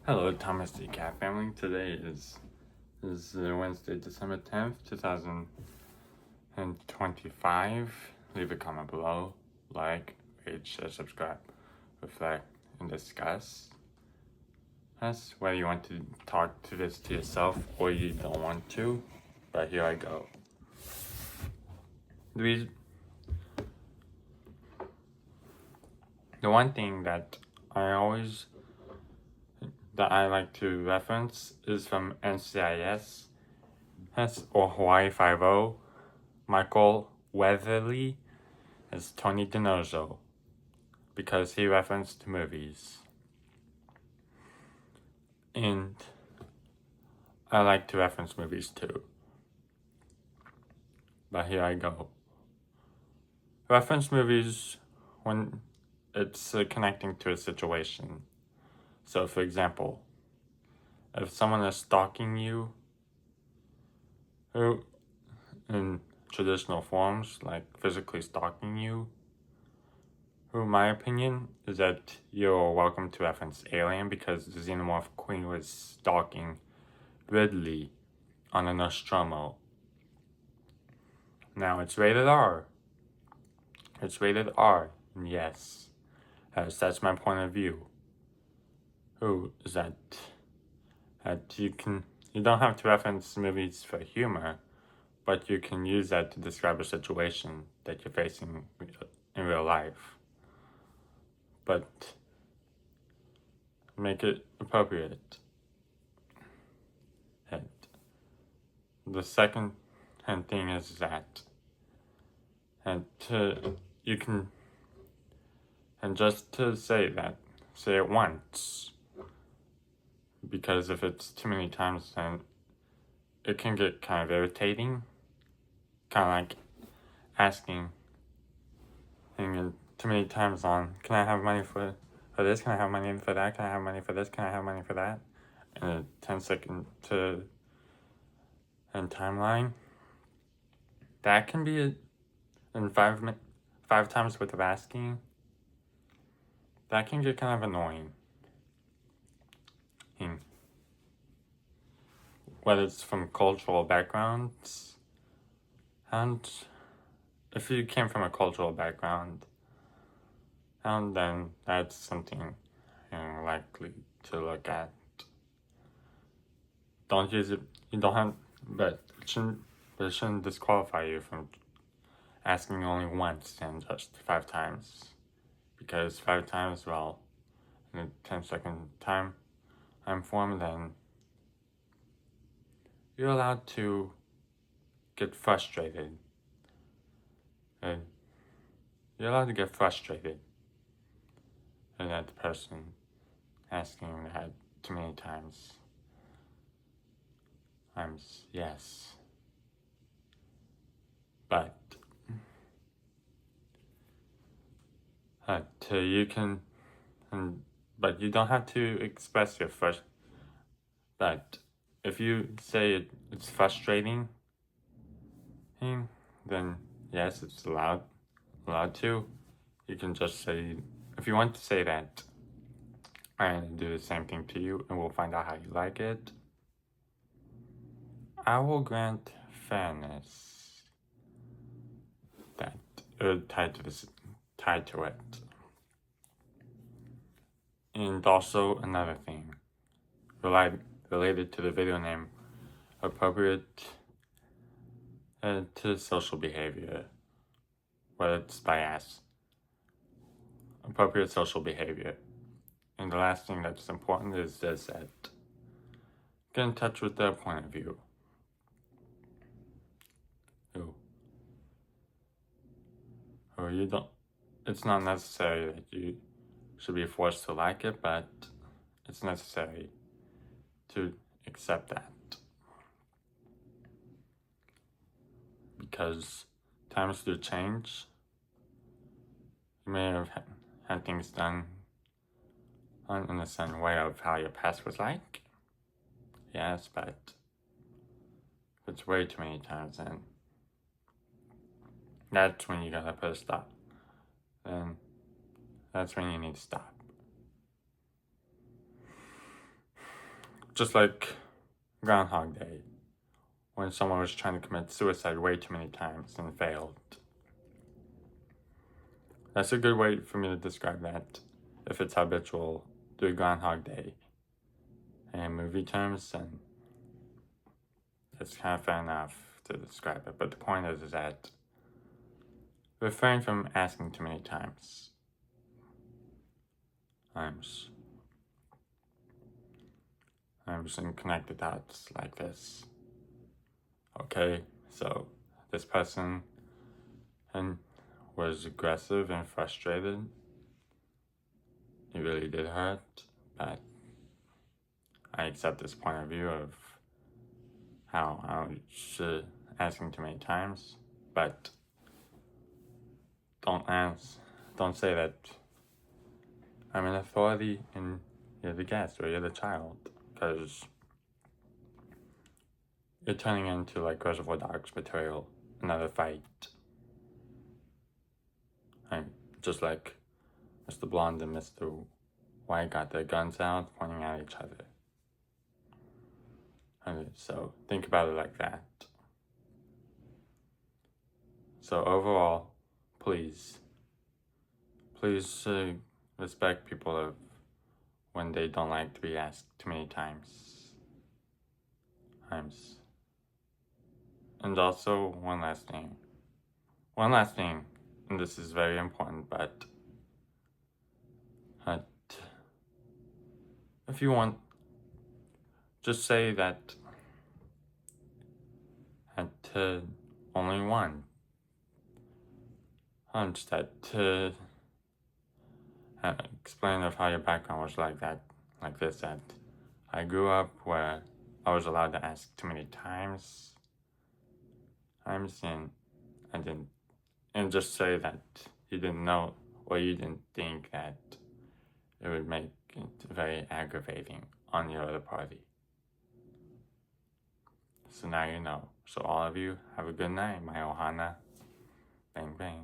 Hello, Thomas D. Cat family. Today is Wednesday, December 10th, 2025. Leave a comment below, like, rate, share, subscribe, reflect, and discuss. That's whether you want to talk to this to yourself or you don't want to. But here I go. The one thing that I like to reference is from NCIS, or Hawaii Five-0, Michael Weatherly as Tony DiNozzo, because he referenced movies. And I like to reference movies too. But here I go. Reference movies when it's connecting to a situation. So, for example, if someone is stalking you, who in traditional forms, like physically stalking you, who, in my opinion, is that you're welcome to reference Alien, because the Xenomorph Queen was stalking Ridley on a Nostromo. Now, it's rated R. It's rated R, yes. That's my point of view. Who is that? You don't have to reference movies for humor, but you can use that to describe a situation that you're facing in real life. But make it appropriate. And the second thing is that, just to say that, say it once. Because if it's too many times, then it can get kind of irritating. Kind of like asking too many times on, can I have money for this? Can I have money for that? Can I have money for this? Can I have money for that? In a 10-second timeline. That can be in 5 times worth of asking. That can get kind of annoying. Whether it's from cultural backgrounds, and if you came from a cultural background, and then that's something you're likely to look at. Don't use it. You don't have, but it shouldn't disqualify you from asking only once and just 5 times, because 5 times, well, in a 10-second time form, then you're allowed to get frustrated. And you're allowed to get frustrated at that person asking that too many times. Yes. But but you don't have to express your frustration. But if you say it's frustrating, then yes, it's allowed to. You can just say, if you want to say that, I'm going to do the same thing to you, and we'll find out how you like it. I will grant fairness that tied to it. And also another thing related to the video name, appropriate to social behavior, whether it's bias. Appropriate social behavior. And the last thing that's important is this, that get in touch with their point of view. Or you don't, it's not necessary that you should be forced to like it, but it's necessary to accept that. Because times do change. You may have had things done in a certain way of how your past was like. Yes, but if it's way too many times, then that's when you gotta put a stop. Then that's when you need to stop. just like Groundhog Day, when someone was trying to commit suicide way too many times and failed. That's a good way for me to describe that, if it's habitual, do Groundhog Day. In movie terms, then it's kind of fair enough to describe it. But the point is that refrain from asking too many times. I'm just connect the dots like this. Okay, so this person was aggressive and frustrated. It really did hurt, but I accept this point of view of how I was asking too many times, but don't say that I'm an authority and you're the guest or you're the child, because you're turning into like Reservoir Dogs material, another fight. And just like Mr. Blonde and Mr. White got their guns out, pointing at each other. And so think about it like that. So overall, please respect people when they don't like to be asked too many times. And also one last thing, and this is very important, but if you want, just say that only one. Just that explain of how your background was like this, that I grew up where I was allowed to ask too many times. And just say that you didn't know, or you didn't think that it would make it very aggravating on your other party. So now you know. So all of you, have a good night, my Ohana. Bang bang.